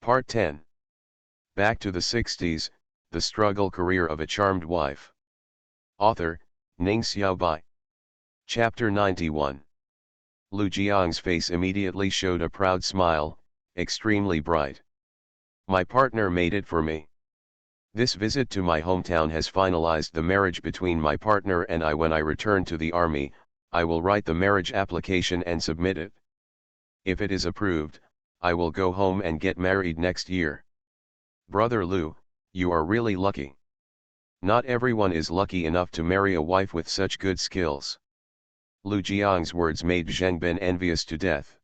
Part 10. Back to the 60s, the struggle career of a charmed wife. Author, Ning Xiaobai. Chapter 91. Lu Jiang's face immediately showed a proud smile, extremely bright. My partner made it for me. This visit to my hometown has finalized the marriage between my partner and I. When I return to the army, I will write the marriage application and submit it. If it is approved, I will go home and get married next year. Brother Lu, you are really lucky. Not everyone is lucky enough to marry a wife with such good skills. Lu Jiang's words made Zheng Bin envious to death.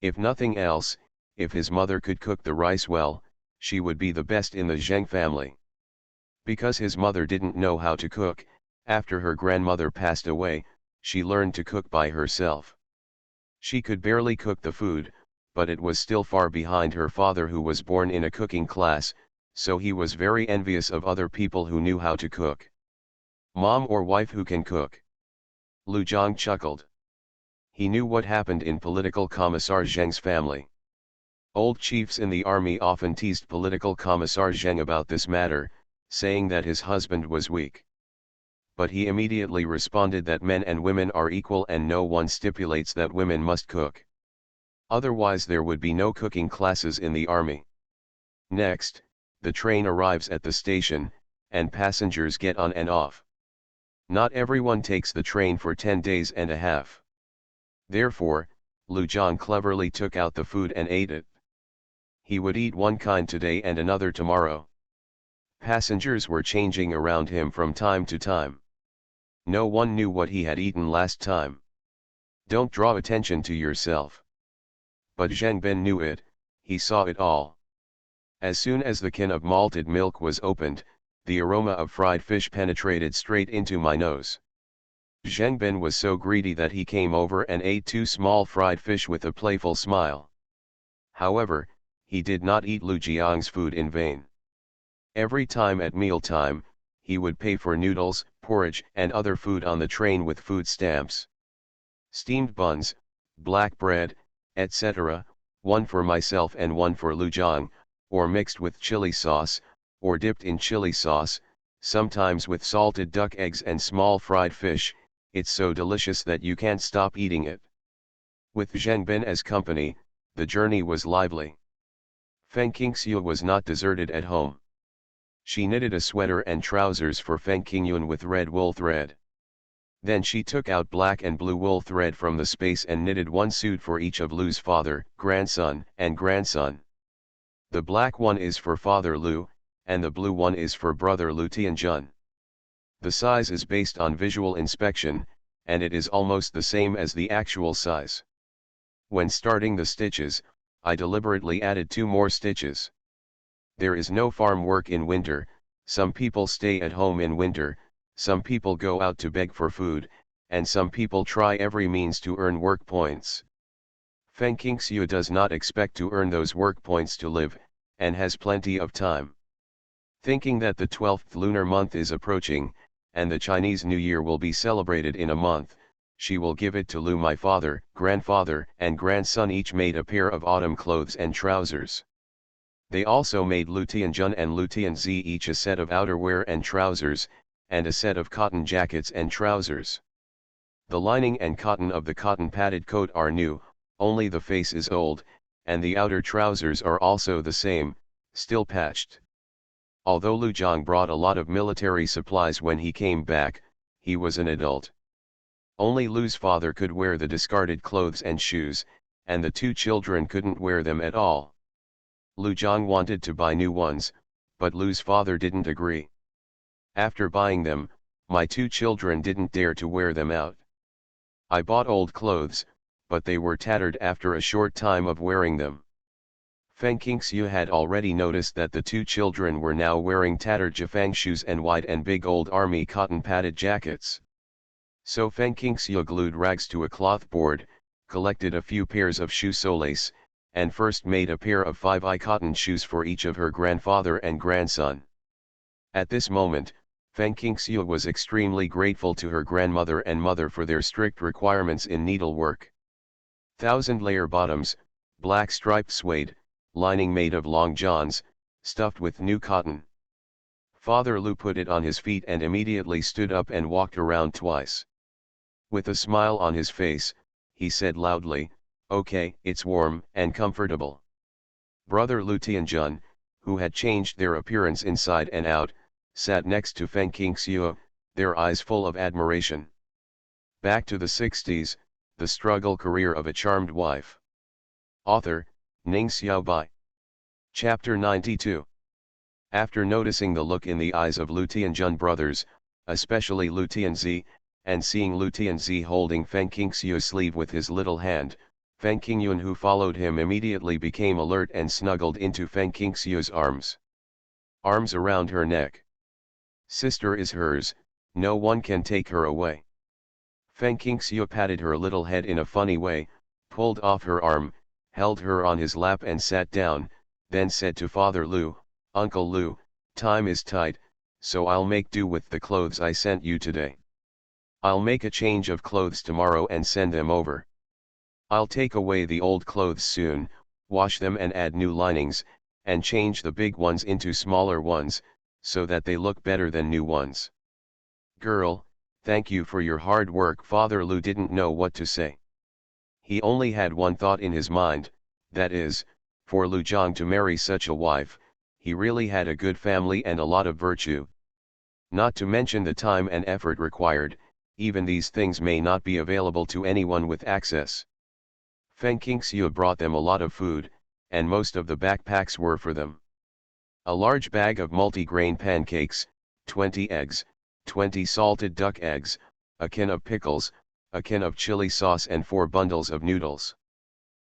If nothing else, if his mother could cook the rice well, she would be the best in the Zheng family. Because his mother didn't know how to cook, after her grandmother passed away, she learned to cook by herself. She could barely cook the food, but it was still far behind her father, who was born in a cooking class, so he was very envious of other people who knew how to cook. Mom or wife who can cook. Lu Jiang chuckled. He knew what happened in political commissar Zheng's family. Old chiefs in the army often teased political commissar Zheng about this matter, saying that his husband was weak. But he immediately responded that men and women are equal and no one stipulates that women must cook. Otherwise there would be no cooking classes in the army. Next, the train arrives at the station, and passengers get on and off. Not everyone takes the train for 10 days and a half. Therefore, Lu Jiang cleverly took out the food and ate it. He would eat one kind today and another tomorrow. Passengers were changing around him from time to time. No one knew what he had eaten last time. Don't draw attention to yourself. But Zheng Bin knew it, he saw it all. As soon as the can of malted milk was opened, the aroma of fried fish penetrated straight into my nose. Zheng Bin was so greedy that he came over and ate 2 small fried fish with a playful smile. However, he did not eat Lu Jiang's food in vain. Every time at mealtime, he would pay for noodles, porridge and other food on the train with food stamps. Steamed buns, black bread, etc., one for myself and one for Lu Jiang, or mixed with chili sauce, or dipped in chili sauce, sometimes with salted duck eggs and small fried fish. It's so delicious that you can't stop eating it. With Zheng Bin as company, the journey was lively. Feng Qingxiu was not deserted at home. She knitted a sweater and trousers for Feng Qingyun with red wool thread. Then she took out black and blue wool thread from the space and knitted one suit for each of Lu's father, grandson, and grandson. The black one is for Father Lu, and the blue one is for Brother Lu Tianjun. The size is based on visual inspection, and it is almost the same as the actual size. When starting the stitches, I deliberately added 2 more stitches. There is no farm work in winter, some people stay at home in winter, some people go out to beg for food, and some people try every means to earn work points. Feng Qingxiu does not expect to earn those work points to live, and has plenty of time. Thinking that the 12th lunar month is approaching, and the Chinese New Year will be celebrated in a month, she will give it to Lu. My father, grandfather, and grandson each made a pair of autumn clothes and trousers. They also made Lu Tianjun and Lu Tianzi each a set of outerwear and trousers, and a set of cotton jackets and trousers. The lining and cotton of the cotton padded coat are new, only the face is old, and the outer trousers are also the same, still patched. Although Lu Jiang brought a lot of military supplies when he came back, he was an adult. Only Lu's father could wear the discarded clothes and shoes, and the 2 children couldn't wear them at all. Lu Jiang wanted to buy new ones, but Lu's father didn't agree. After buying them, my 2 children didn't dare to wear them out. I bought old clothes, but they were tattered after a short time of wearing them. Feng Qingxiu had already noticed that the 2 children were now wearing tattered Jifang shoes and wide and big old army cotton padded jackets. So Feng Qingxiu glued rags to a cloth board, collected a few pairs of shoe soles, and first made a pair of 5i cotton shoes for each of her grandfather and grandson. At this moment, Feng Qingxiu was extremely grateful to her grandmother and mother for their strict requirements in needlework. 1000-layer bottoms, black striped suede, lining made of long johns, stuffed with new cotton. Father Lu put it on his feet and immediately stood up and walked around twice. With a smile on his face, he said loudly, "Okay, it's warm and comfortable." Brother Lu Tianjun, who had changed their appearance inside and out, sat next to Feng Qingxiu, their eyes full of admiration. Back to the 60s, the struggle career of a charmed wife. Author, Ning Xiaobai. Chapter 92. After noticing the look in the eyes of Lu Tianjun brothers, especially Lu Tianzi, and seeing Lu Tianzi holding Feng Qingxiu's sleeve with his little hand, Feng Qingyun, who followed him, immediately became alert and snuggled into Feng Qingxiu's arms. Arms around her neck. Sister is hers, no one can take her away. Feng Qingxiu patted her little head in a funny way, pulled off her arm, held her on his lap and sat down, then said to Father Lu, "Uncle Lu, time is tight, so I'll make do with the clothes I sent you today. I'll make a change of clothes tomorrow and send them over. I'll take away the old clothes soon, wash them and add new linings, and change the big ones into smaller ones, so that they look better than new ones." "Girl, thank you for your hard work." Father Lu didn't know what to say. He only had one thought in his mind, that is, for Lu Jiang to marry such a wife. He really had a good family and a lot of virtue. Not to mention the time and effort required, even these things may not be available to anyone with access. Feng Qingxiu brought them a lot of food, and most of the backpacks were for them. A large bag of multi-grain pancakes, 20 eggs, 20 salted duck eggs, a can of pickles, a can of chili sauce and 4 bundles of noodles.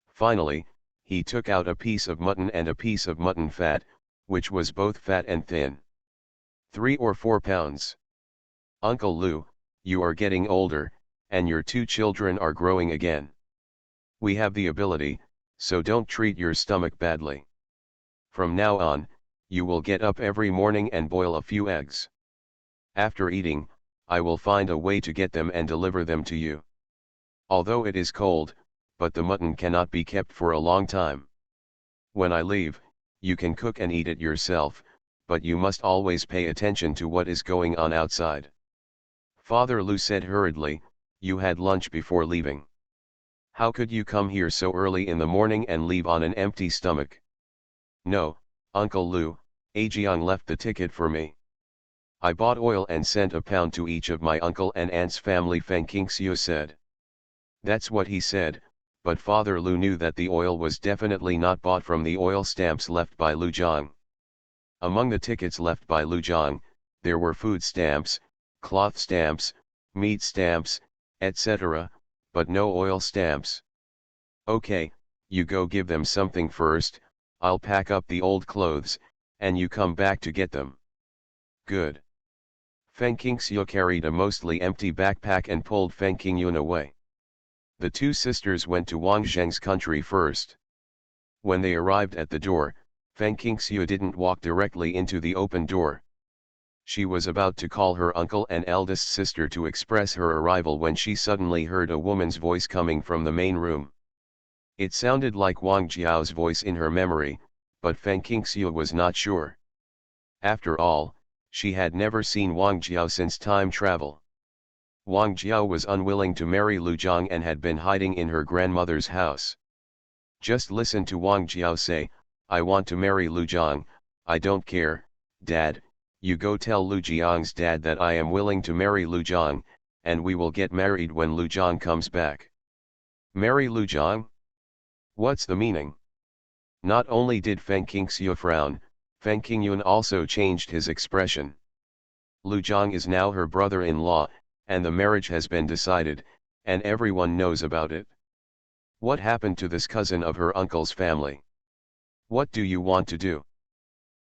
Finally, he took out a piece of mutton and a piece of mutton fat, which was both fat and thin. 3 or 4 pounds. "Uncle Lu, you are getting older, and your 2 children are growing again. We have the ability, so don't treat your stomach badly. From now on, you will get up every morning and boil a few eggs. After eating, I will find a way to get them and deliver them to you. Although it is cold, but the mutton cannot be kept for a long time. When I leave, you can cook and eat it yourself, but you must always pay attention to what is going on outside." Father Lu said hurriedly, "You had lunch before leaving. How could you come here so early in the morning and leave on an empty stomach?" "No, Uncle Lu, Ajiang left the ticket for me. I bought oil and sent a pound to each of my uncle and aunt's family," Feng Qingxiu said. That's what he said, but Father Lu knew that the oil was definitely not bought from the oil stamps left by Lu Jiang. Among the tickets left by Lu Jiang, there were food stamps, cloth stamps, meat stamps, etc., but no oil stamps. "Okay, you go give them something first, I'll pack up the old clothes, and you come back to get them." "Good." Feng Qingxiu carried a mostly empty backpack and pulled Feng Qingyun away. The 2 sisters went to Wang Zheng's country first. When they arrived at the door, Feng Qingxiu didn't walk directly into the open door. She was about to call her uncle and eldest sister to express her arrival when she suddenly heard a woman's voice coming from the main room. It sounded like Wang Jiao's voice in her memory, but Feng Qingxiu was not sure. After all, she had never seen Wang Jiao since time travel. Wang Jiao was unwilling to marry Lu Jiang and had been hiding in her grandmother's house. Just listen to Wang Jiao say, "I want to marry Lu Jiang, I don't care, Dad, you go tell Lu Jiang's dad that I am willing to marry Lu Jiang, and we will get married when Lu Jiang comes back." Marry Lu Jiang? What's the meaning? Not only did Feng Qingxiu frown, Feng Qingyun also changed his expression. Lu Jiang is now her brother-in-law, and the marriage has been decided, and everyone knows about it. What happened to this cousin of her uncle's family? What do you want to do?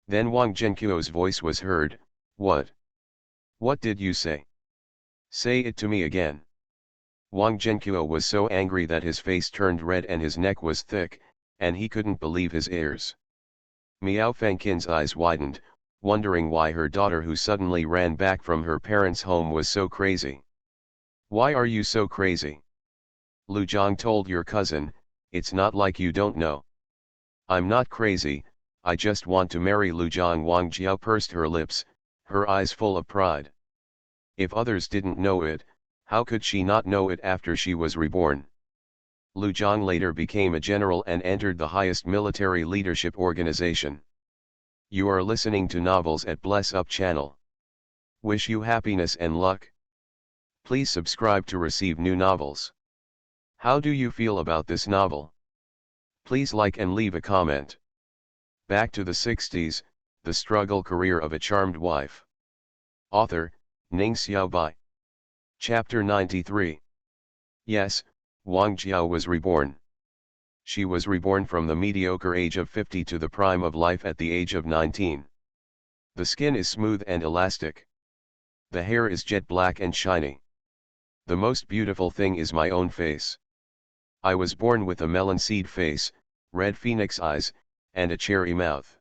Then Wang Zhenqiu's voice was heard, "What? What did you say? Say it to me again." Wang Zhenqiu was so angry that his face turned red and his neck was thick, and he couldn't believe his ears. Miao Fengqin's eyes widened, wondering why her daughter, who suddenly ran back from her parents' home, was so crazy. "Why are you so crazy? Lu Jiang told your cousin, it's not like you don't know." I'm not crazy, I just want to marry Lu Jiang. Wang Jiao pursed her lips, her eyes full of pride. If others didn't know it, how could she not know it after she was reborn? Lu Jiang later became a general and entered the highest military leadership organization. You are listening to Novels at Bless Up channel. Wish you happiness and luck. Please subscribe to receive new novels. How do you feel about this novel? Please like and leave a comment. Back to the 60s, the struggle career of a charmed wife. Author, Ning Xiaobai. Chapter 93. Yes, Wang Jiao was reborn. She was reborn from the mediocre age of 50 to the prime of life at the age of 19. The skin is smooth and elastic. The hair is jet black and shiny. The most beautiful thing is my own face. I was born with a melon seed face, red phoenix eyes, and a cherry mouth.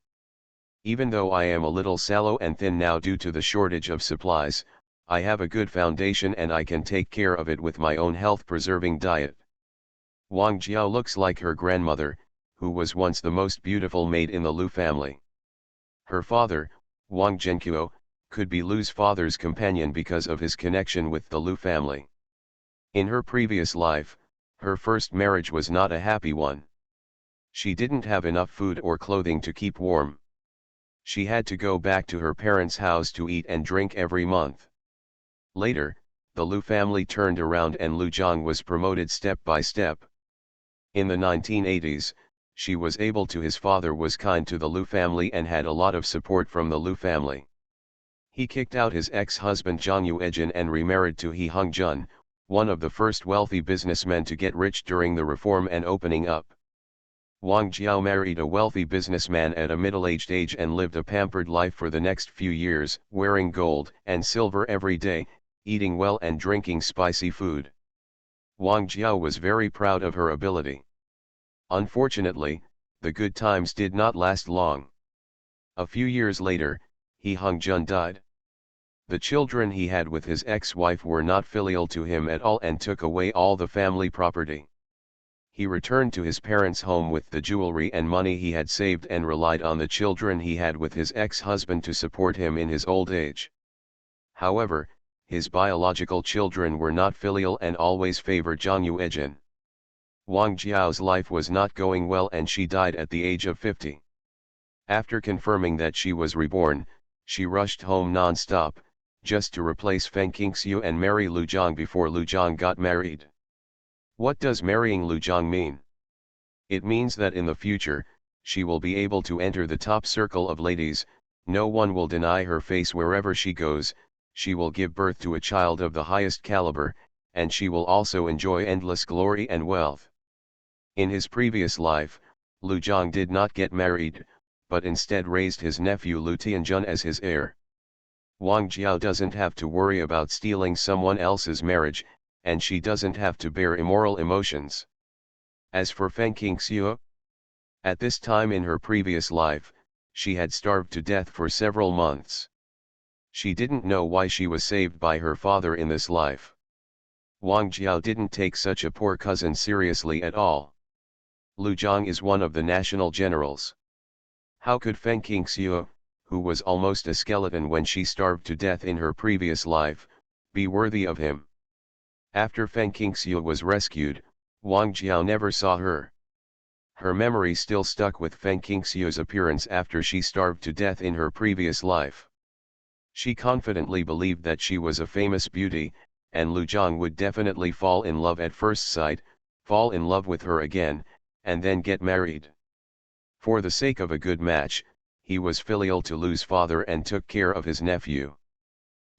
Even though I am a little sallow and thin now due to the shortage of supplies, I have a good foundation and I can take care of it with my own health-preserving diet. Wang Jiao looks like her grandmother, who was once the most beautiful maid in the Lu family. Her father, Wang Zhenqiu, could be Lu's father's companion because of his connection with the Lu family. In her previous life, her first marriage was not a happy one. She didn't have enough food or clothing to keep warm. She had to go back to her parents' house to eat and drink every month. Later, the Lu family turned around and Lu Jiang was promoted step by step. In the 1980s, she was able to. His father was kind to the Lu family and had a lot of support from the Lu family. He kicked out his ex-husband Zhang Yuejin and remarried to He Hongjun, one of the first wealthy businessmen to get rich during the reform and opening up. Wang Jiao married a wealthy businessman at a middle-aged age and lived a pampered life for the next few years, wearing gold and silver every day, eating well and drinking spicy food. Wang Jiao was very proud of her ability. Unfortunately, the good times did not last long. A few years later, He Hongjun died. The children he had with his ex-wife were not filial to him at all and took away all the family property. He returned to his parents' home with the jewelry and money he had saved and relied on the children he had with his ex-husband to support him in his old age. However, his biological children were not filial and always favored Zhang Yuejin. Wang Jiao's life was not going well and she died at the age of 50. After confirming that she was reborn, she rushed home non-stop, just to replace Feng Qingxiu and marry Lu Jiang before Lu Jiang got married. What does marrying Lu Jiang mean? It means that in the future, she will be able to enter the top circle of ladies, no one will deny her face wherever she goes, she will give birth to a child of the highest caliber, and she will also enjoy endless glory and wealth. In his previous life, Lu Jiang did not get married, but instead raised his nephew Lu Tianjun as his heir. Wang Jiao doesn't have to worry about stealing someone else's marriage, and she doesn't have to bear immoral emotions. As for Feng Qingxiu, at this time in her previous life, she had starved to death for several months. She didn't know why she was saved by her father in this life. Wang Jiao didn't take such a poor cousin seriously at all. Lu Jiang is one of the national generals. How could Feng Qingxiu, who was almost a skeleton when she starved to death in her previous life, be worthy of him? After Feng Qingxiu was rescued, Wang Jiao never saw her. Her memory still stuck with Feng Qingxiu's appearance after she starved to death in her previous life. She confidently believed that she was a famous beauty, and Lu Jiang would definitely fall in love at first sight, fall in love with her again, and then get married. For the sake of a good match, he was filial to Lu's father and took care of his nephew.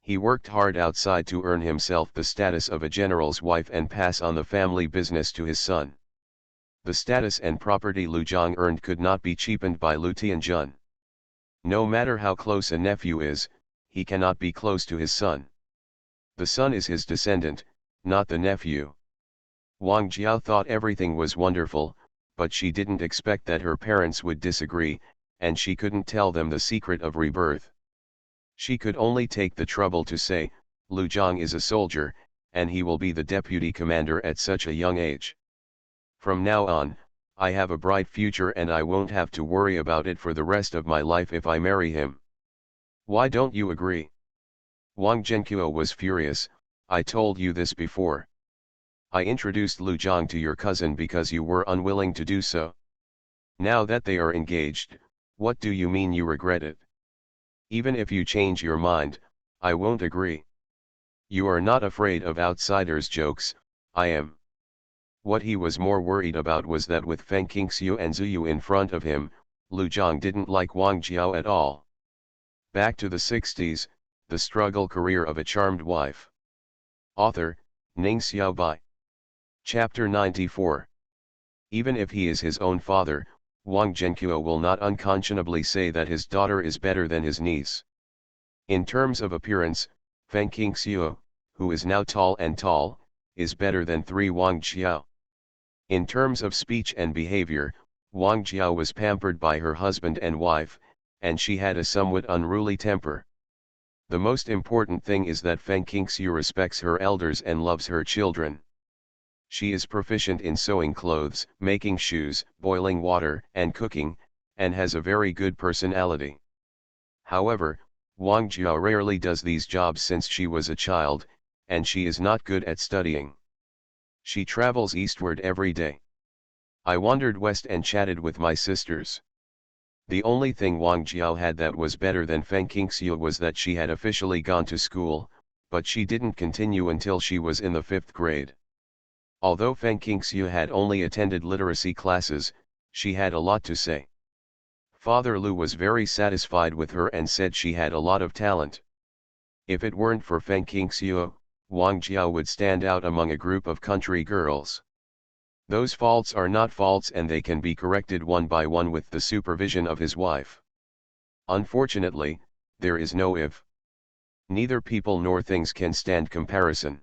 He worked hard outside to earn himself the status of a general's wife and pass on the family business to his son. The status and property Lu Jiang earned could not be cheapened by Lu Tianjun. No matter how close a nephew is, he cannot be close to his son. The son is his descendant, not the nephew. Wang Jiao thought everything was wonderful, but she didn't expect that her parents would disagree, and she couldn't tell them the secret of rebirth. She could only take the trouble to say, Lu Jiang is a soldier, and he will be the deputy commander at such a young age. From now on, I have a bright future and I won't have to worry about it for the rest of my life if I marry him. Why don't you agree? Wang Zhenqiu was furious. I told you this before. I introduced Lu Zhang to your cousin because you were unwilling to do so. Now that they are engaged, what do you mean you regret it? Even if you change your mind, I won't agree. You are not afraid of outsiders' jokes, I am. What he was more worried about was that with Feng Qingxiu and Ziyu in front of him, Lu Zhang didn't like Wang Jiao at all. Back to the 60s, the struggle career of a charmed wife. Author, Ning Xiaobai. Chapter 94. Even if he is his own father, Wang Zhenqiu will not unconscionably say that his daughter is better than his niece. In terms of appearance, Feng Qingxiu, who is now tall, is better than 3 Wang Jiao. In terms of speech and behavior, Wang Jiao was pampered by her husband and wife, and she had a somewhat unruly temper. The most important thing is that Feng Qingxiu respects her elders and loves her children. She is proficient in sewing clothes, making shoes, boiling water, and cooking, and has a very good personality. However, Wang Jiao rarely does these jobs since she was a child, and she is not good at studying. She travels eastward every day. I wandered west and chatted with my sisters. The only thing Wang Jiao had that was better than Feng Qingxiu was that she had officially gone to school, but she didn't continue until she was in the 5th grade. Although Feng Qingxiu had only attended literacy classes, she had a lot to say. Father Lu was very satisfied with her and said she had a lot of talent. If it weren't for Feng Qingxiu, Wang Jiao would stand out among a group of country girls. Those faults are not faults and they can be corrected one by one with the supervision of his wife. Unfortunately, there is no if. Neither people nor things can stand comparison.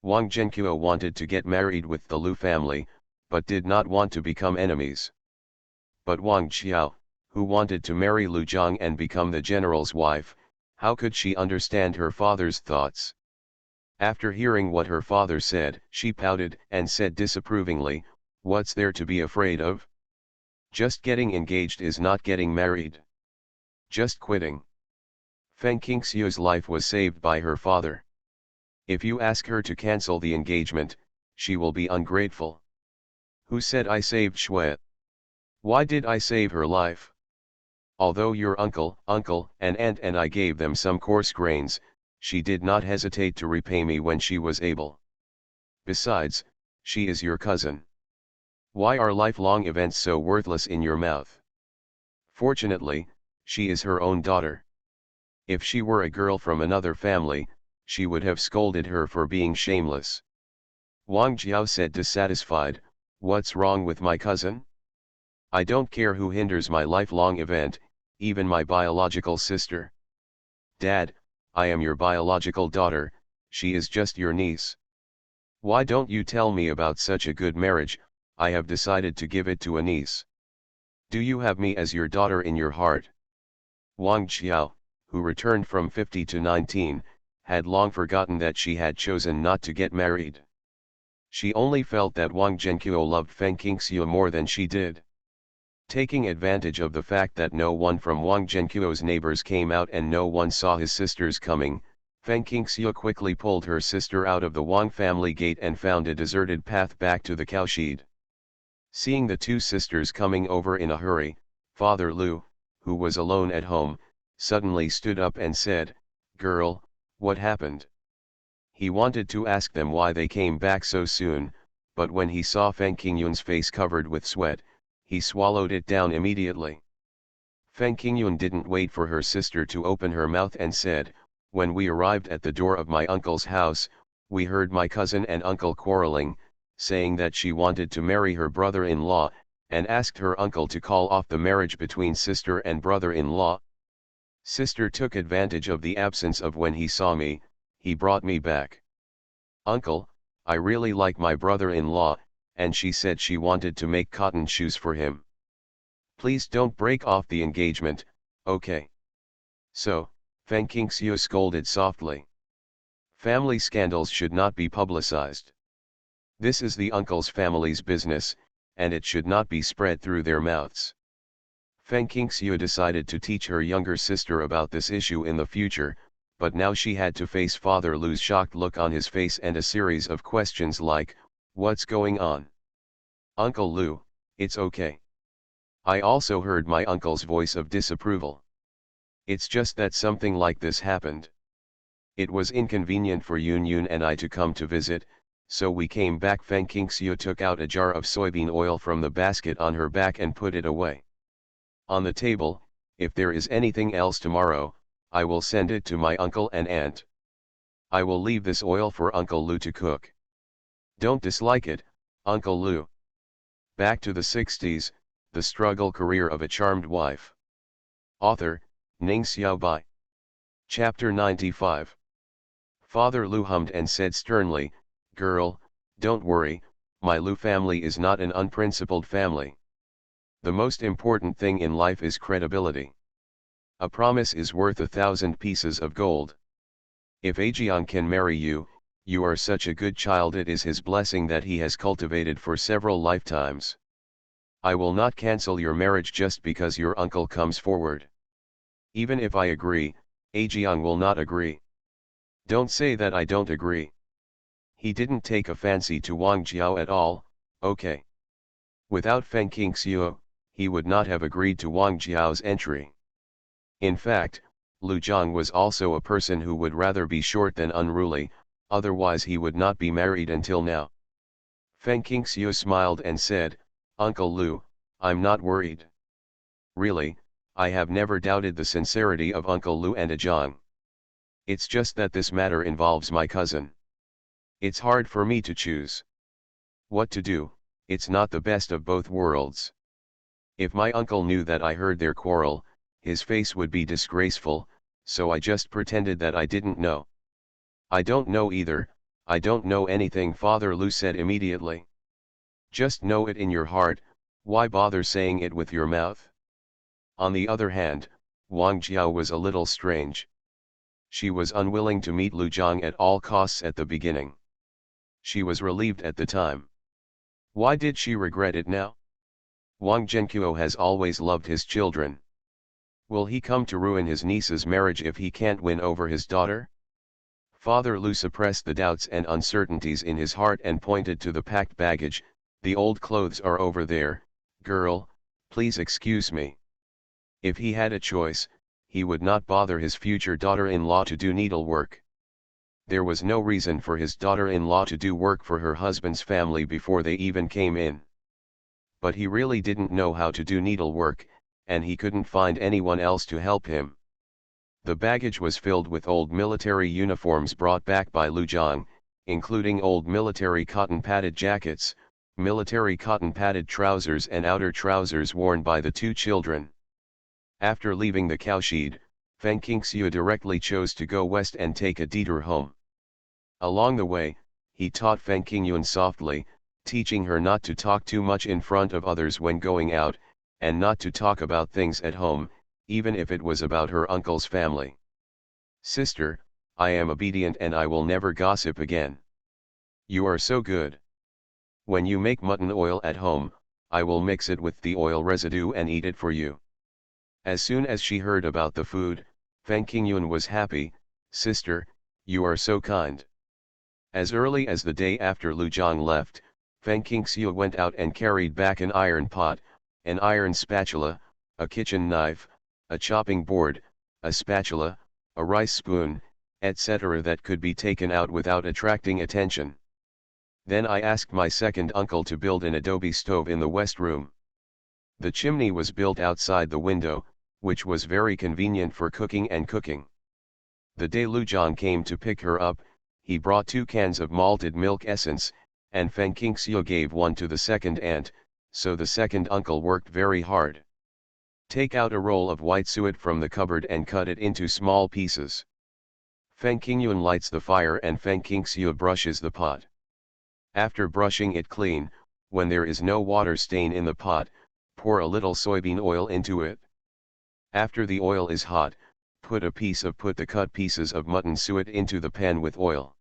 Wang Zhenqiu wanted to get married with the Lu family, but did not want to become enemies. But Wang Qiao, who wanted to marry Lu Zhang and become the general's wife, how could she understand her father's thoughts? After hearing what her father said, she pouted and said disapprovingly, "What's there to be afraid of? Just getting engaged is not getting married. Just quitting." Feng Qingxiu's life was saved by her father. If you ask her to cancel the engagement, she will be ungrateful. Who said I saved Shui? Why did I save her life? Although your uncle, and aunt and I gave them some coarse grains, she did not hesitate to repay me when she was able. Besides, she is your cousin. Why are lifelong events so worthless in your mouth? Fortunately, she is her own daughter. If she were a girl from another family, she would have scolded her for being shameless. Wang Jiao said dissatisfied, "What's wrong with my cousin? I don't care who hinders my lifelong event, even my biological sister. Dad, I am your biological daughter, she is just your niece. Why don't you tell me about such a good marriage? I have decided to give it to a niece. Do you have me as your daughter in your heart?" Wang Qiao, who returned from 50 to 19, had long forgotten that she had chosen not to get married. She only felt that Wang Zhenqiu loved Feng Qingxiu more than she did. Taking advantage of the fact that no one from Wang Zhenqiu's neighbors came out and no one saw his sisters coming, Feng Qingxiu quickly pulled her sister out of the Wang family gate and found a deserted path back to the cowshed. Seeing the two sisters coming over in a hurry, Father Lu, who was alone at home, suddenly stood up and said, "Girl, what happened?" He wanted to ask them why they came back so soon, but when he saw Feng Qingyun's face covered with sweat, he swallowed it down immediately. Feng Qingyun didn't wait for her sister to open her mouth and said, "When we arrived at the door of my uncle's house, we heard my cousin and uncle quarreling, saying that she wanted to marry her brother-in-law, and asked her uncle to call off the marriage between sister and brother-in-law. Sister took advantage of the absence of when he saw me, he brought me back. Uncle, I really like my brother-in-law, and she said she wanted to make cotton shoes for him. Please don't break off the engagement, okay?" So, Feng Qingxiu scolded softly. Family scandals should not be publicized. This is the uncle's family's business, and it should not be spread through their mouths. Feng Qingxiu decided to teach her younger sister about this issue in the future, but now she had to face Father Lu's shocked look on his face and a series of questions like, "What's going on? Uncle Lu, it's okay." I also heard my uncle's voice of disapproval. "It's just that something like this happened. It was inconvenient for Yun Yun and I to come to visit, so we came back." Feng Qingxiu took out a jar of soybean oil from the basket on her back and put it away on the table. "If there is anything else tomorrow, I will send it to my uncle and aunt. I will leave this oil for Uncle Lu to cook. Don't dislike it, Uncle Lu." Back to the 60s, the struggle career of a charmed wife. Author, Ning Xiaobai. Chapter 95. Father Lu hummed and said sternly, "Girl, don't worry, my Lu family is not an unprincipled family. The most important thing in life is credibility. A promise is worth 1,000 pieces of gold. If Ajiang can marry you, you are such a good child, it is his blessing that he has cultivated for several lifetimes. I will not cancel your marriage just because your uncle comes forward. Even if I agree, Ajiang will not agree. Don't say that I don't agree. He didn't take a fancy to Wang Jiao at all, okay? Without Feng Qingxiu, he would not have agreed to Wang Jiao's entry. In fact, Lu Zhang was also a person who would rather be short than unruly, otherwise he would not be married until now." Feng Qingxiu smiled and said, "Uncle Lu, I'm not worried. Really, I have never doubted the sincerity of Uncle Lu and Ajiang. It's just that this matter involves my cousin. It's hard for me to choose what to do. It's not the best of both worlds. If my uncle knew that I heard their quarrel, his face would be disgraceful, so I just pretended that I didn't know." "I don't know either, I don't know anything," Father Lu said immediately. "Just know it in your heart, why bother saying it with your mouth?" On the other hand, Wang Jiao was a little strange. She was unwilling to meet Lu Zhang at all costs at the beginning. She was relieved at the time. Why did she regret it now? Wang Zhenqiu has always loved his children. Will he come to ruin his niece's marriage if he can't win over his daughter? Father Lu suppressed the doubts and uncertainties in his heart and pointed to the packed baggage. "The old clothes are over there, girl, please excuse me." If he had a choice, he would not bother his future daughter-in-law to do needlework. There was no reason for his daughter-in-law to do work for her husband's family before they even came in. But he really didn't know how to do needlework, and he couldn't find anyone else to help him. The baggage was filled with old military uniforms brought back by Lu Zhang, including old military cotton-padded jackets, military cotton-padded trousers and outer trousers worn by the two children. After leaving the cowshed, Feng Qingxiu directly chose to go west and take a detour home. Along the way, he taught Feng Qingyun softly, teaching her not to talk too much in front of others when going out, and not to talk about things at home, even if it was about her uncle's family. "Sister, I am obedient and I will never gossip again. You are so good. When you make mutton oil at home, I will mix it with the oil residue and eat it for you." As soon as she heard about the food, Feng Qingyun was happy. "Sister, you are so kind." As early as the day after Lu Zhang left, Feng Qingxiu went out and carried back an iron pot, an iron spatula, a kitchen knife, a chopping board, a spatula, a rice spoon, etc. that could be taken out without attracting attention. Then I asked my second uncle to build an adobe stove in the west room. The chimney was built outside the window, which was very convenient for cooking and cooking. The day Lu Zhang came to pick her up, he brought 2 cans of malted milk essence, and Feng Qingxiu gave one to the second aunt, so the second uncle worked very hard. "Take out a roll of white suet from the cupboard and cut it into small pieces." Feng Qingyun lights the fire and Feng Qingxiu brushes the pot. After brushing it clean, when there is no water stain in the pot, pour a little soybean oil into it. After the oil is hot, put the cut pieces of mutton suet into the pan with oil.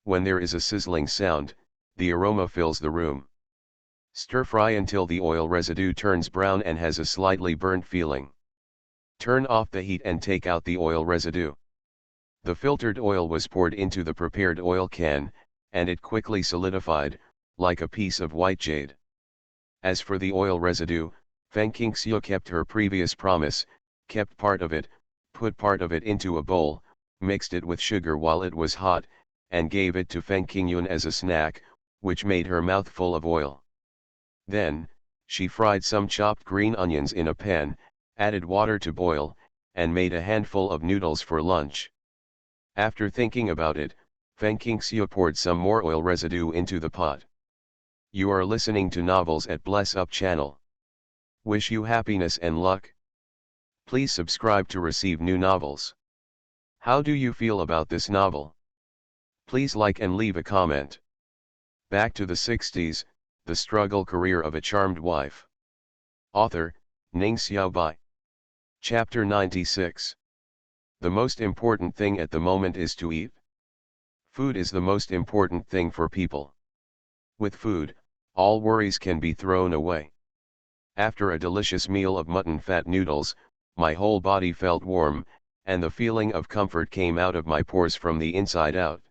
When there is a sizzling sound, the aroma fills the room. Stir fry until the oil residue turns brown and has a slightly burnt feeling. Turn off the heat and take out the oil residue. The filtered oil was poured into the prepared oil can, and it quickly solidified, like a piece of white jade. As for the oil residue, Feng Qingxiu kept her previous promise, kept part of it, put part of it into a bowl, mixed it with sugar while it was hot, and gave it to Feng Qingyun as a snack, which made her mouth full of oil. Then, she fried some chopped green onions in a pan, added water to boil, and made a handful of noodles for lunch. After thinking about it, Feng Qingxiu poured some more oil residue into the pot. You are listening to Novels at Bless Up channel. Wish you happiness and luck. Please subscribe to receive new novels. How do you feel about this novel? Please like and leave a comment. Back to the 60s, The Struggle Career of a Charmed Wife. Author, Ning Xiaobai. Chapter 96. The most important thing at the moment is to eat. Food is the most important thing for people. With food, all worries can be thrown away. After a delicious meal of mutton fat noodles, my whole body felt warm, and the feeling of comfort came out of my pores from the inside out.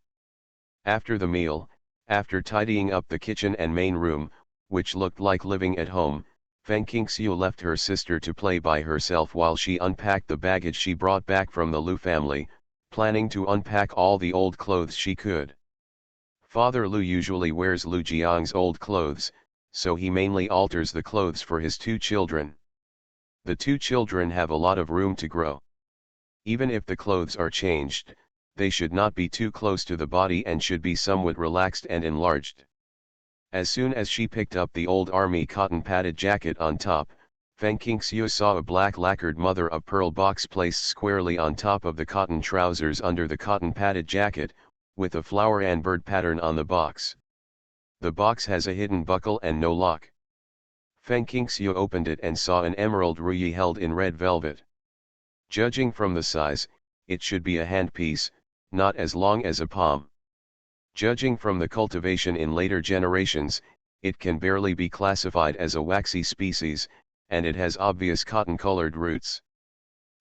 After the meal, after tidying up the kitchen and main room, which looked like living at home, Feng Qingxiu left her sister to play by herself while she unpacked the baggage she brought back from the Lu family, planning to unpack all the old clothes she could. Father Lu usually wears Lu Jiang's old clothes, so he mainly alters the clothes for his two children. The two children have a lot of room to grow. Even if the clothes are changed, they should not be too close to the body and should be somewhat relaxed and enlarged. As soon as she picked up the old army cotton padded jacket on top, Feng Qingxiu saw a black lacquered mother of pearl box placed squarely on top of the cotton trousers under the cotton padded jacket, with a flower and bird pattern on the box. The box has a hidden buckle and no lock. Feng Qingxiu opened it and saw an emerald ruyi held in red velvet. Judging from the size, it should be a handpiece, not as long as a palm. Judging from the cultivation in later generations, it can barely be classified as a waxy species, and it has obvious cotton-colored roots.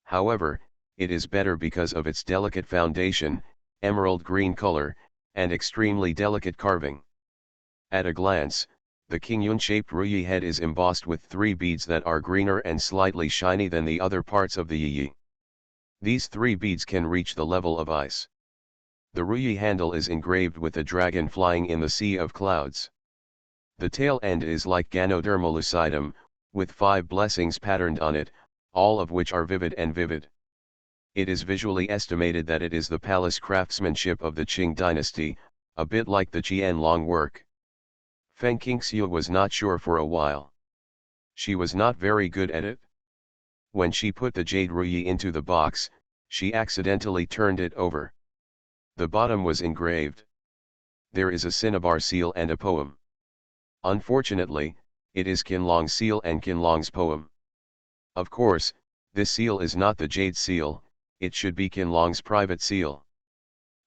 However, it is better because of its delicate foundation, emerald green color, and extremely delicate carving. At a glance, the Qingyun-shaped ruyi head is embossed with 3 beads that are greener and slightly shiny than the other parts of the yi. These 3 beads can reach the level of ice. The ruyi handle is engraved with a dragon flying in the sea of clouds. The tail end is like Ganoderma lucidum, with 5 blessings patterned on it, all of which are vivid and vivid. It is visually estimated that it is the palace craftsmanship of the Qing dynasty, a bit like the Qianlong work. Feng Qingxiu was not sure for a while. She was not very good at it. When she put the jade ruyi into the box, she accidentally turned it over. The bottom was engraved. There is a cinnabar seal and a poem. Unfortunately, it is Qianlong's seal and Qianlong's poem. Of course, this seal is not the jade seal, it should be Qianlong's private seal.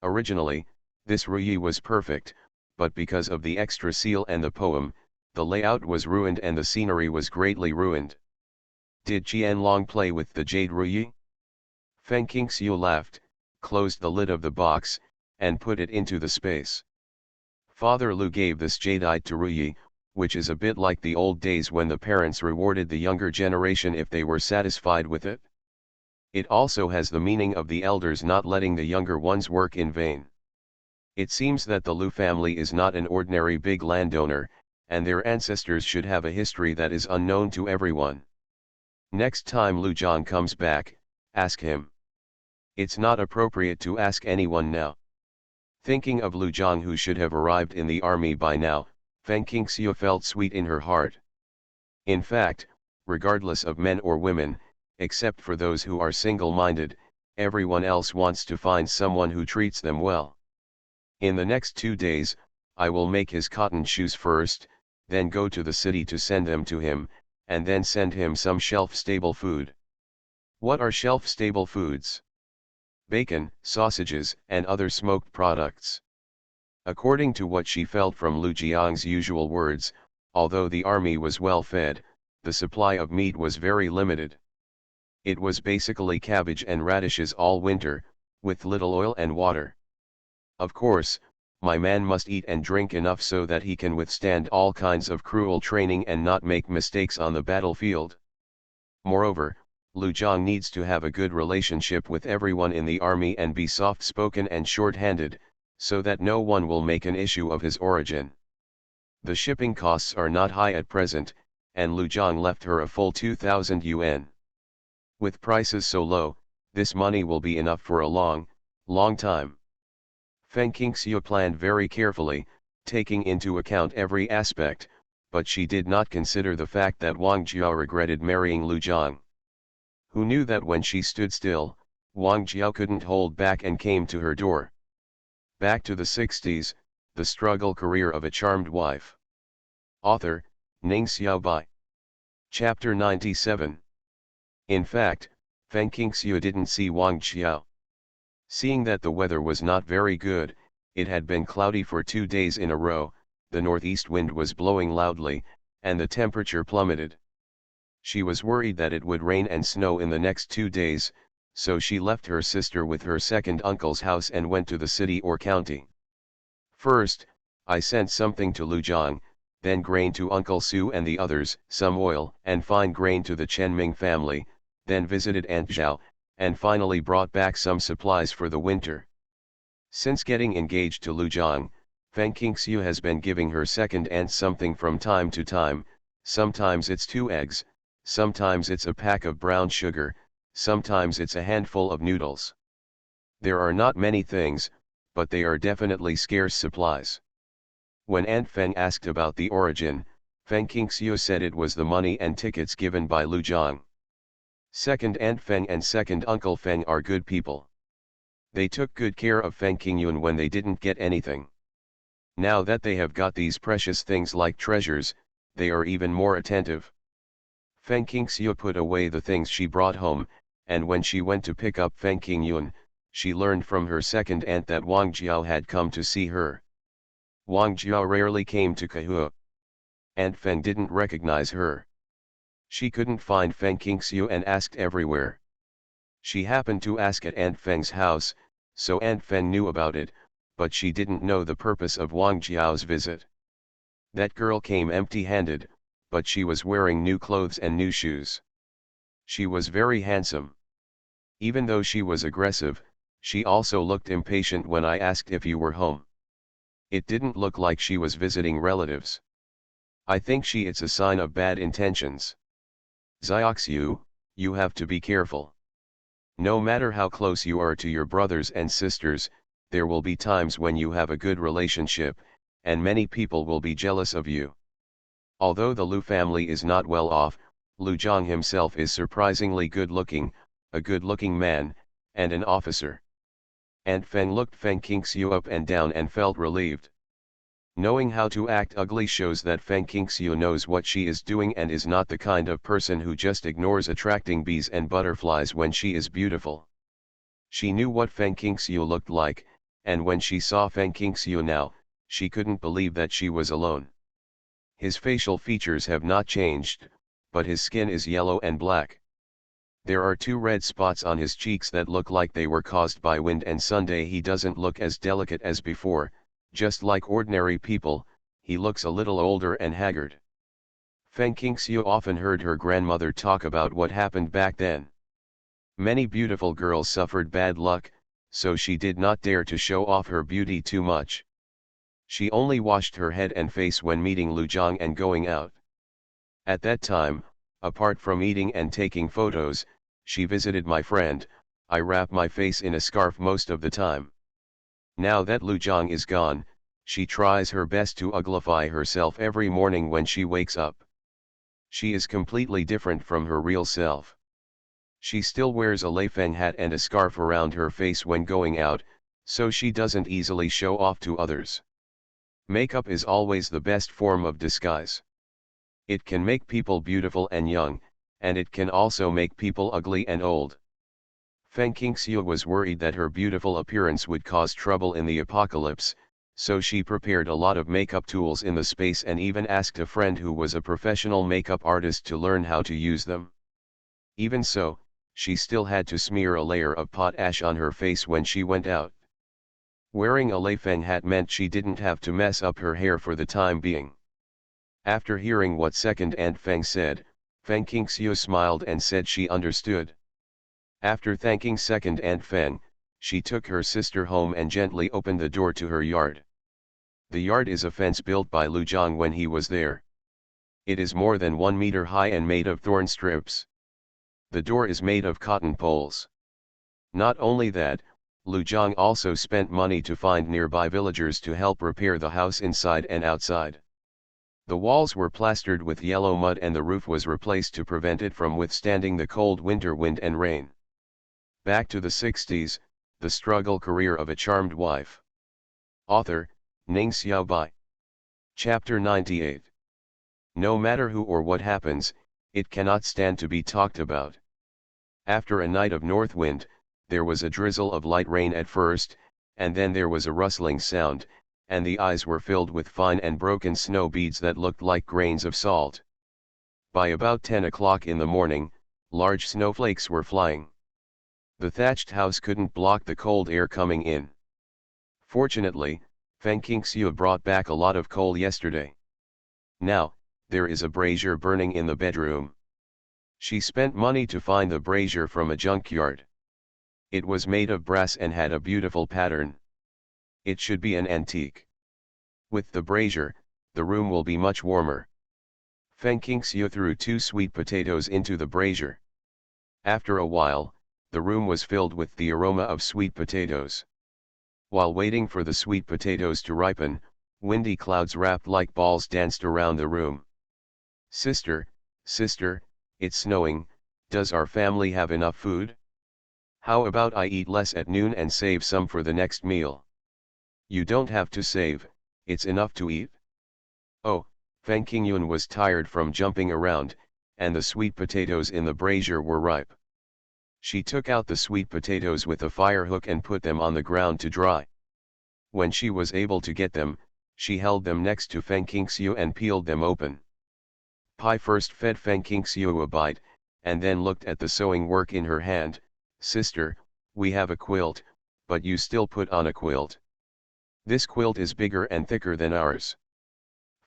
Originally, this ruyi was perfect, but because of the extra seal and the poem, the layout was ruined and the scenery was greatly ruined. Did Qianlong play with the jade ruyi? Feng Qingxiu laughed, closed the lid of the box, and put it into the space. Father Lu gave this jadeite to ruyi, which is a bit like the old days when the parents rewarded the younger generation if they were satisfied with it. It also has the meaning of the elders not letting the younger ones work in vain. It seems that the Lu family is not an ordinary big landowner, and their ancestors should have a history that is unknown to everyone. Next time Lu Zhang comes back, ask him. It's not appropriate to ask anyone now. Thinking of Lu Zhang who should have arrived in the army by now, Feng Qingxiu felt sweet in her heart. In fact, regardless of men or women, except for those who are single-minded, everyone else wants to find someone who treats them well. In the next 2 days, I will make his cotton shoes first, then go to the city to send them to him, and then send him some shelf-stable food. What are shelf-stable foods? Bacon, sausages, and other smoked products. According to what she felt from Lu Jiang's usual words, although the army was well fed, the supply of meat was very limited. It was basically cabbage and radishes all winter, with little oil and water. Of course, my man must eat and drink enough so that he can withstand all kinds of cruel training and not make mistakes on the battlefield. Moreover, Lu Jiang needs to have a good relationship with everyone in the army and be soft-spoken and short-handed, so that no one will make an issue of his origin. The shipping costs are not high at present, and Lu Jiang left her a full 2,000 yuan. With prices so low, this money will be enough for a long time. Feng Qingxiu planned very carefully, taking into account every aspect, but she did not consider the fact that Wang Jiao regretted marrying Lu Jiang. Who knew that when she stood still, Wang Jiao couldn't hold back and came to her door. Back to the 60s, the struggle career of a charmed wife. Author, Ning Xiaobai. Chapter 97. In fact, Feng Qingxiu didn't see Wang Jiao. Seeing that the weather was not very good, it had been cloudy for 2 days in a row, the northeast wind was blowing loudly, and the temperature plummeted. She was worried that it would rain and snow in the next 2 days, so she left her sister with her second uncle's house and went to the city or county. First, I sent something to Lu Jiang, then grain to Uncle Su and the others, some oil and fine grain to the Chenming family, then visited Aunt Zhao, and finally brought back some supplies for the winter. Since getting engaged to Lu Jiang, Feng Qingxiu has been giving her second aunt something from time to time, sometimes it's 2 eggs, sometimes it's a pack of brown sugar, sometimes it's a handful of noodles. There are not many things, but they are definitely scarce supplies. When Aunt Feng asked about the origin, Feng Qingxiu said it was the money and tickets given by Lu Jiang. Second Aunt Feng and second Uncle Feng are good people. They took good care of Feng Qingyun when they didn't get anything. Now that they have got these precious things like treasures, they are even more attentive. Feng Qingxiu put away the things she brought home, and when she went to pick up Feng Qingyun, she learned from her second aunt that Wang Jiao had come to see her. Wang Jiao rarely came to Kahua. Aunt Feng didn't recognize her. She couldn't find Feng Qingxiu and asked everywhere. She happened to ask at Aunt Feng's house, so Aunt Feng knew about it, but she didn't know the purpose of Wang Jiao's visit. That girl came empty-handed, but she was wearing new clothes and new shoes. She was very handsome. Even though she was aggressive, she also looked impatient when I asked if you were home. It didn't look like she was visiting relatives. I think it's a sign of bad intentions. Xiaoxiu, you have to be careful. No matter how close you are to your brothers and sisters, there will be times when you have a good relationship, and many people will be jealous of you. Although the Lu family is not well off, Lu Jiang himself is surprisingly good-looking, a good-looking man, and an officer. Aunt Feng looked Feng Qingxiu up and down and felt relieved. Knowing how to act ugly shows that Feng Qingxiu knows what she is doing and is not the kind of person who just ignores attracting bees and butterflies when she is beautiful. She knew what Feng Qingxiu looked like, and when she saw Feng Qingxiu now, she couldn't believe that she was alone. His facial features have not changed, but his skin is yellow and black. There are 2 red spots on his cheeks that look like they were caused by wind and Sunday. He doesn't look as delicate as before. Just like ordinary people, he looks a little older and haggard. Feng Qingxiu often heard her grandmother talk about what happened back then. Many beautiful girls suffered bad luck, so she did not dare to show off her beauty too much. She only washed her head and face when meeting Lu Jiang and going out. At that time, apart from eating and taking photos, she visited my friend. I wrap my face in a scarf most of the time. Now that Lu Jiang is gone, she tries her best to uglify herself every morning when she wakes up. She is completely different from her real self. She still wears a Leifeng hat and a scarf around her face when going out, so she doesn't easily show off to others. Makeup is always the best form of disguise. It can make people beautiful and young, and it can also make people ugly and old. Feng Qingxiu was worried that her beautiful appearance would cause trouble in the apocalypse, So she prepared a lot of makeup tools in the space and even asked a friend who was a professional makeup artist to learn how to use them. Even so, she still had to smear a layer of potash on her face when she went out. Wearing a Leifeng hat meant she didn't have to mess up her hair for the time being. After hearing what Second Aunt Feng said, Feng Qingxiu smiled and said she understood. After thanking Second Aunt Feng, she took her sister home and gently opened the door to her yard. The yard is a fence built by Lu Zhang when he was there. It is more than 1 meter high and made of thorn strips. The door is made of cotton poles. Not only that, Lu Zhang also spent money to find nearby villagers to help repair the house inside and outside. The walls were plastered with yellow mud and the roof was replaced to prevent it from withstanding the cold winter wind and rain. Back to the 60s, the struggle career of a charmed wife. Author, Ning Xiaobai. Chapter 98. No matter who or what happens, it cannot stand to be talked about. After a night of north wind, there was a drizzle of light rain at first, and then there was a rustling sound, and the eyes were filled with fine and broken snow beads that looked like grains of salt. By about 10 o'clock in the morning, large snowflakes were flying. The thatched house couldn't block the cold air coming in. Fortunately, Feng Qingxiu brought back a lot of coal yesterday. Now, there is a brazier burning in the bedroom. She spent money to find the brazier from a junkyard. It was made of brass and had a beautiful pattern. It should be an antique. With the brazier, the room will be much warmer. Feng Qingxiu threw 2 sweet potatoes into the brazier. After a while, the room was filled with the aroma of sweet potatoes. While waiting for the sweet potatoes to ripen, windy clouds wrapped like balls danced around the room. Sister, sister, it's snowing, does our family have enough food? How about I eat less at noon and save some for the next meal? You don't have to save, it's enough to eat. Oh, Feng Qingyun was tired from jumping around, and the sweet potatoes in the brazier were ripe. She took out the sweet potatoes with a fire hook and put them on the ground to dry. When she was able to get them, she held them next to Feng Qingxiu and peeled them open. Pai first fed Feng Qingxiu a bite, and then looked at the sewing work in her hand. Sister, we have a quilt, but you still put on a quilt. This quilt is bigger and thicker than ours.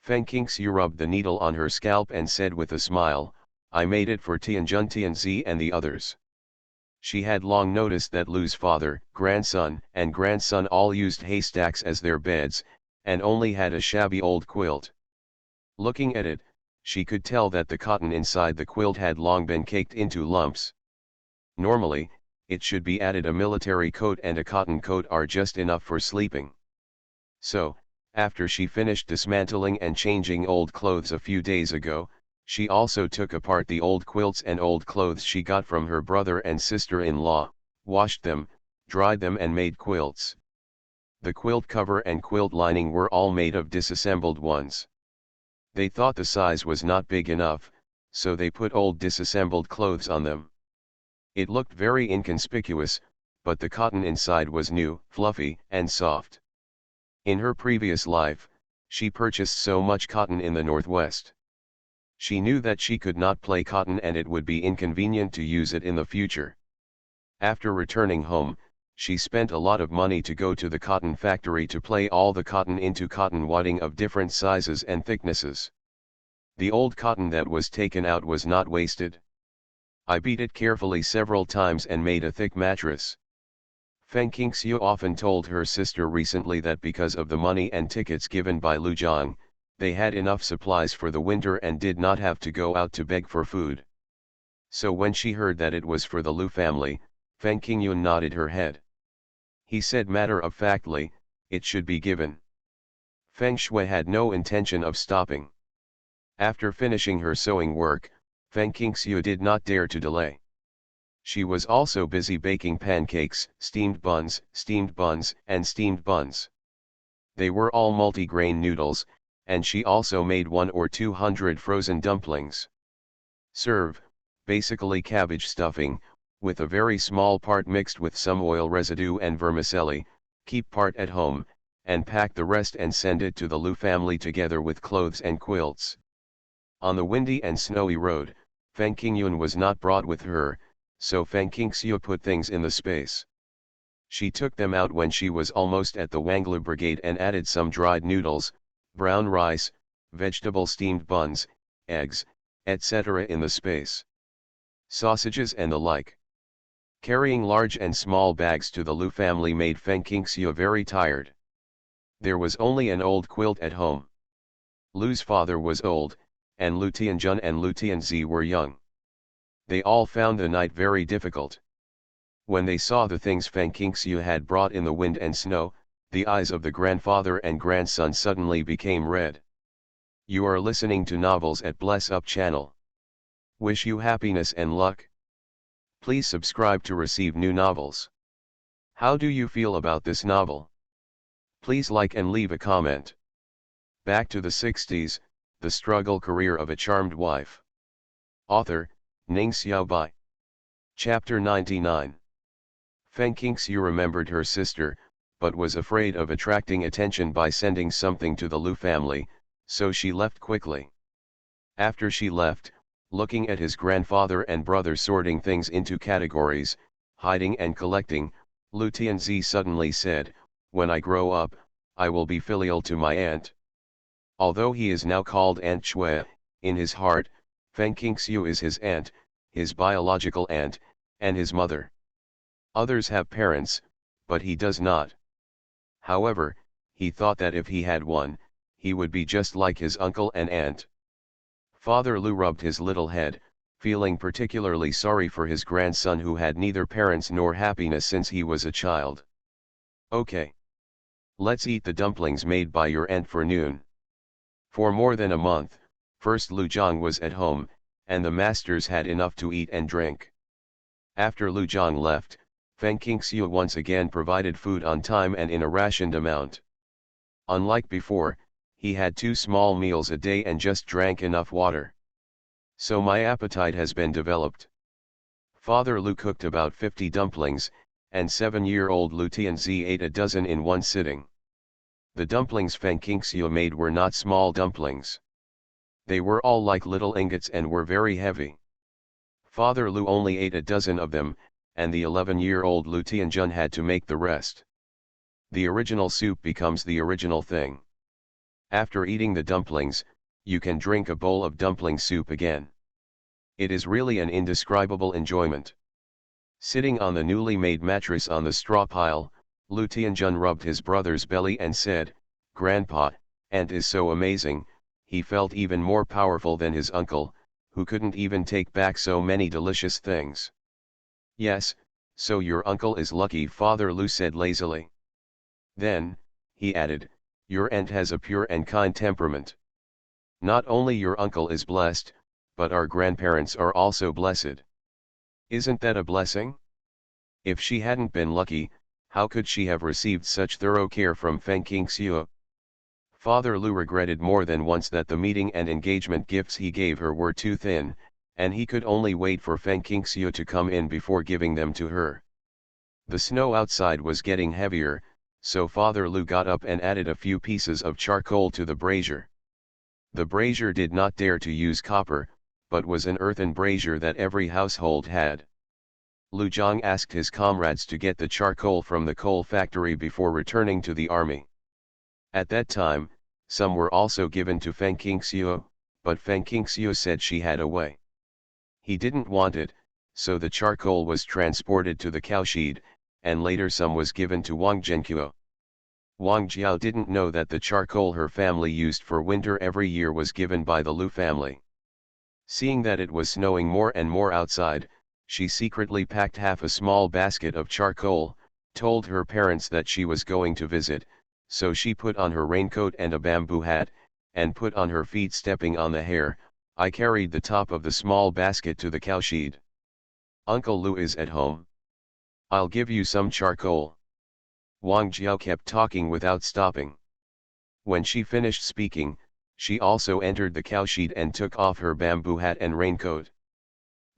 Feng Qingxiu rubbed the needle on her scalp and said with a smile, I made it for Tianjun Tianzi and the others. She had long noticed that Lu's father, grandson, and grandson all used haystacks as their beds, and only had a shabby old quilt. Looking at it, she could tell that the cotton inside the quilt had long been caked into lumps. Normally, it should be added a military coat and a cotton coat are just enough for sleeping. So, after she finished dismantling and changing old clothes a few days ago, she also took apart the old quilts and old clothes she got from her brother and sister-in-law, washed them, dried them and made quilts. The quilt cover and quilt lining were all made of disassembled ones. They thought the size was not big enough, so they put old disassembled clothes on them. It looked very inconspicuous, but the cotton inside was new, fluffy, and soft. In her previous life, she purchased so much cotton in the Northwest. She knew that she could not play cotton and it would be inconvenient to use it in the future. After returning home, she spent a lot of money to go to the cotton factory to play all the cotton into cotton wadding of different sizes and thicknesses. The old cotton that was taken out was not wasted. I beat it carefully several times and made a thick mattress. Feng Qingxiu often told her sister recently that because of the money and tickets given by Lu Zhang, they had enough supplies for the winter and did not have to go out to beg for food. So when she heard that it was for the Lu family, Feng Qingyun nodded her head. He said matter-of-factly, it should be given. Feng Shui had no intention of stopping. After finishing her sewing work, Feng Qingxiu did not dare to delay. She was also busy baking pancakes, steamed buns, and steamed buns. They were all multi-grain noodles, and she also made 100 or 200 frozen dumplings. Serve, basically cabbage stuffing, with a very small part mixed with some oil residue and vermicelli, keep part at home, and pack the rest and send it to the Lu family together with clothes and quilts. On the windy and snowy road, Feng Qingyun was not brought with her, so Feng Qingxiu put things in the space. She took them out when she was almost at the Wanglu brigade and added some dried noodles, brown rice, vegetable steamed buns, eggs, etc. in the space. Sausages and the like. Carrying large and small bags to the Lu family made Feng Qingxiu very tired. There was only an old quilt at home. Lu's father was old, and Lu Tianjun and Lu Tianzi were young. They all found the night very difficult. When they saw the things Feng Qingxiu had brought in the wind and snow, the eyes of the grandfather and grandson suddenly became red. You are listening to Novels at Bless Up channel. Wish you happiness and luck. Please subscribe to receive new novels. How do you feel about this novel? Please like and leave a comment. Back to the 60s, The Struggle Career of a Charmed Wife. Author, Ning Xiaobai. Chapter 99. Feng Qingxiu remembered her sister, but was afraid of attracting attention by sending something to the Lu family, so she left quickly. After she left, looking at his grandfather and brother sorting things into categories, hiding and collecting, Lu Tianzi suddenly said, "When I grow up, I will be filial to my aunt." Although he is now called Aunt Shui, in his heart, Feng Qingxiu is his aunt, his biological aunt, and his mother. Others have parents, but he does not. However, he thought that if he had one, he would be just like his uncle and aunt. Father Lu rubbed his little head, feeling particularly sorry for his grandson who had neither parents nor happiness since he was a child. "Okay. Let's eat the dumplings made by your aunt for noon." For more than a month, first Lu Zhang was at home, and the masters had enough to eat and drink. After Lu Zhang left, Feng Qingxiu once again provided food on time and in a rationed amount. Unlike before, he had 2 small meals a day and just drank enough water. "So my appetite has been developed." Father Lu cooked about 50 dumplings, and 7-year-old Lu Tianzi ate a dozen in one sitting. The dumplings Feng Qingxiu made were not small dumplings. They were all like little ingots and were very heavy. Father Lu only ate a dozen of them, and the 11-year-old Lu Tianjun had to make the rest. The original soup becomes the original thing. After eating the dumplings, you can drink a bowl of dumpling soup again. It is really an indescribable enjoyment. Sitting on the newly made mattress on the straw pile, Lu Tianjun rubbed his brother's belly and said, "Grandpa, Aunt is so amazing." He felt even more powerful than his uncle, who couldn't even take back so many delicious things. "Yes, so your uncle is lucky," Father Lu said lazily. Then, he added, "Your aunt has a pure and kind temperament. Not only your uncle is blessed, but our grandparents are also blessed. Isn't that a blessing? If she hadn't been lucky, how could she have received such thorough care from Feng Qingxiu?" Father Lu regretted more than once that the meeting and engagement gifts he gave her were too thin, and he could only wait for Feng Qingxiu to come in before giving them to her. The snow outside was getting heavier, so Father Lu got up and added a few pieces of charcoal to the brazier. The brazier did not dare to use copper, but was an earthen brazier that every household had. Lu Zhang asked his comrades to get the charcoal from the coal factory before returning to the army. At that time, some were also given to Feng Qingxiu, but Feng Qingxiu said she had a way. He didn't want it, so the charcoal was transported to the cowshed, and later some was given to Wang Zhenqiu. Wang Jiao didn't know that the charcoal her family used for winter every year was given by the Lu family. Seeing that it was snowing more and more outside, she secretly packed half a small basket of charcoal, told her parents that she was going to visit, so she put on her raincoat and a bamboo hat, and put on her feet stepping on the hair. I carried the top of the small basket to the cowshed. "Uncle Lu is at home. I'll give you some charcoal." Wang Jiao kept talking without stopping. When she finished speaking, she also entered the cowshed and took off her bamboo hat and raincoat.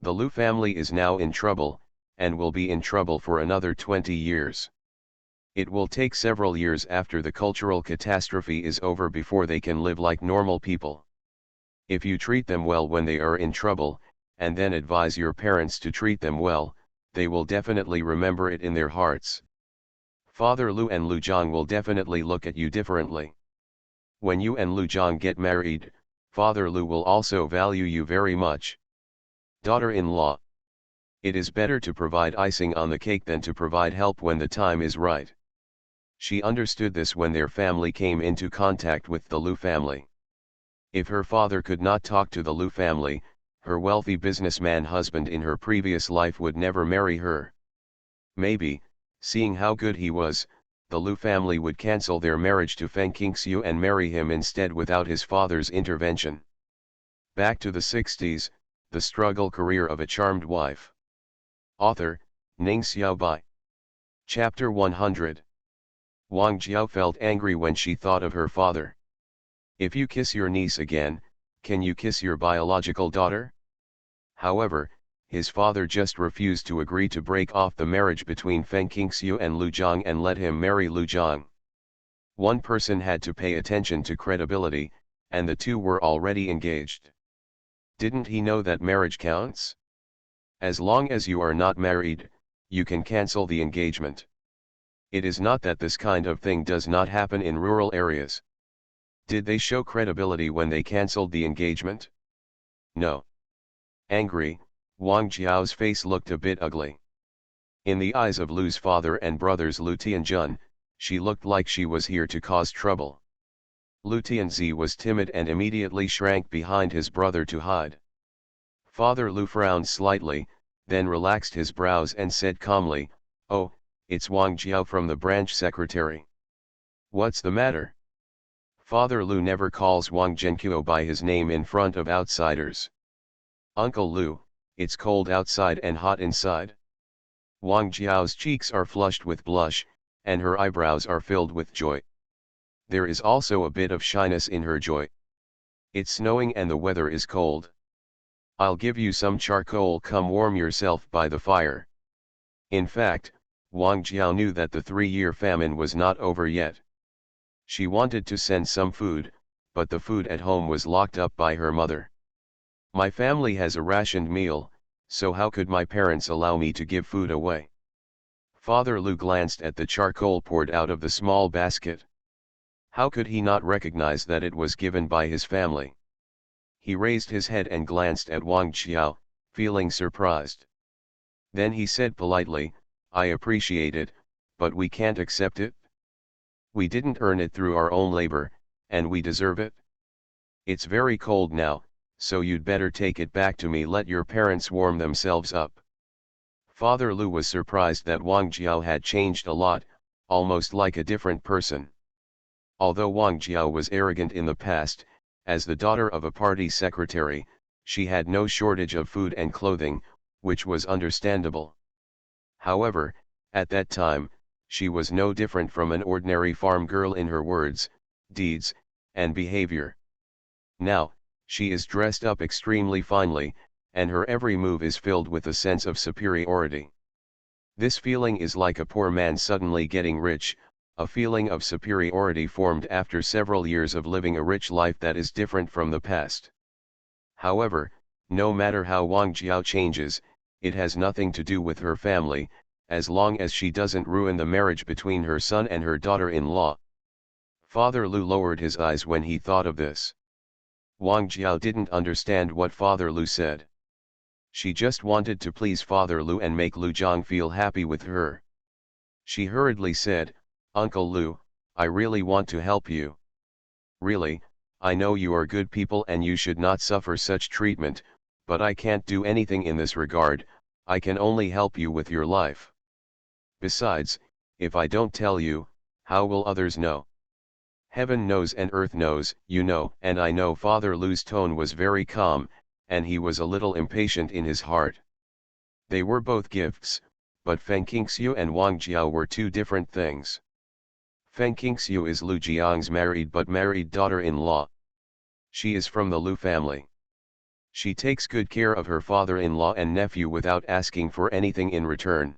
The Lu family is now in trouble, and will be in trouble for another 20 years. It will take several years after the cultural catastrophe is over before they can live like normal people. If you treat them well when they are in trouble, and then advise your parents to treat them well, they will definitely remember it in their hearts. Father Lu and Lu Jiang will definitely look at you differently. When you and Lu Jiang get married, Father Lu will also value you very much. Daughter-in-law. It is better to provide icing on the cake than to provide help when the time is right. She understood this when their family came into contact with the Lu family. If her father could not talk to the Lu family, her wealthy businessman husband in her previous life would never marry her. Maybe, seeing how good he was, the Lu family would cancel their marriage to Feng Qingxiu and marry him instead without his father's intervention. Back to the 60s, the struggle career of a charmed wife. Author, Ning Xiaobai. Chapter 100. Wang Jiao felt angry when she thought of her father. If you kiss your niece again, can you kiss your biological daughter? However, his father just refused to agree to break off the marriage between Feng Qingxiu and Lu Jiang and let him marry Lu Jiang. One person had to pay attention to credibility, and the two were already engaged. Didn't he know that marriage counts? As long as you are not married, you can cancel the engagement. It is not that this kind of thing does not happen in rural areas. Did they show credibility when they cancelled the engagement? No. Angry, Wang Jiao's face looked a bit ugly. In the eyes of Lu's father and brothers Lu Tianjun, she looked like she was here to cause trouble. Lu Tianzi was timid and immediately shrank behind his brother to hide. Father Lu frowned slightly, then relaxed his brows and said calmly, "Oh, it's Wang Jiao from the branch secretary. What's the matter?" Father Lu never calls Wang Zhenqiu by his name in front of outsiders. "Uncle Lu, it's cold outside and hot inside." Wang Jiao's cheeks are flushed with blush, and her eyebrows are filled with joy. There is also a bit of shyness in her joy. "It's snowing and the weather is cold. I'll give you some charcoal, come warm yourself by the fire." In fact, Wang Jiao knew that the 3-year famine was not over yet. She wanted to send some food, but the food at home was locked up by her mother. "My family has a rationed meal, so how could my parents allow me to give food away?" Father Lu glanced at the charcoal poured out of the small basket. How could he not recognize that it was given by his family? He raised his head and glanced at Wang Jiao, feeling surprised. Then he said politely, "I appreciate it, but we can't accept it. We didn't earn it through our own labor, and we deserve it. It's very cold now, so you'd better take it back to me. Let your parents warm themselves up." Father Lu was surprised that Wang Jiao had changed a lot, almost like a different person. Although Wang Jiao was arrogant in the past, as the daughter of a party secretary, she had no shortage of food and clothing, which was understandable. However, at that time, she was no different from an ordinary farm girl in her words, deeds, and behavior. Now, she is dressed up extremely finely, and her every move is filled with a sense of superiority. This feeling is like a poor man suddenly getting rich, a feeling of superiority formed after several years of living a rich life that is different from the past. However, no matter how Wang Jiao changes, it has nothing to do with her family, as long as she doesn't ruin the marriage between her son and her daughter-in-law. Father Lu lowered his eyes when he thought of this. Wang Jiao didn't understand what Father Lu said. She just wanted to please Father Lu and make Lu Jiang feel happy with her. She hurriedly said, "Uncle Lu, I really want to help you. Really, I know you are good people and you should not suffer such treatment, but I can't do anything in this regard. I can only help you with your life. Besides, if I don't tell you, how will others know? Heaven knows and earth knows, you know." And I know. Father Lu's tone was very calm, and he was a little impatient in his heart. They were both gifts, but Feng Qingxiu and Wang Jiao were two different things. Feng Qingxiu is Lu Jiang's married daughter-in-law. She is from the Lu family. She takes good care of her father-in-law and nephew without asking for anything in return.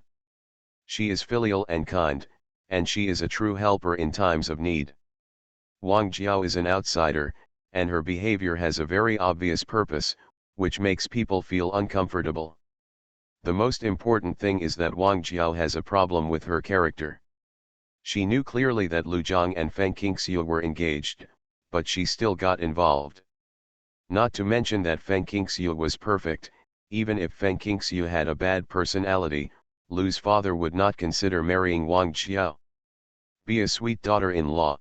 She is filial and kind, and she is a true helper in times of need. Wang Jiao is an outsider, and her behavior has a very obvious purpose, which makes people feel uncomfortable. The most important thing is that Wang Jiao has a problem with her character. She knew clearly that Lu Zhang and Feng Qingxiu were engaged, but she still got involved. Not to mention that Feng Qingxiu was perfect. Even if Feng Qingxiu had a bad personality, Lu's father would not consider marrying Wang Jiao. Be a sweet daughter-in-law.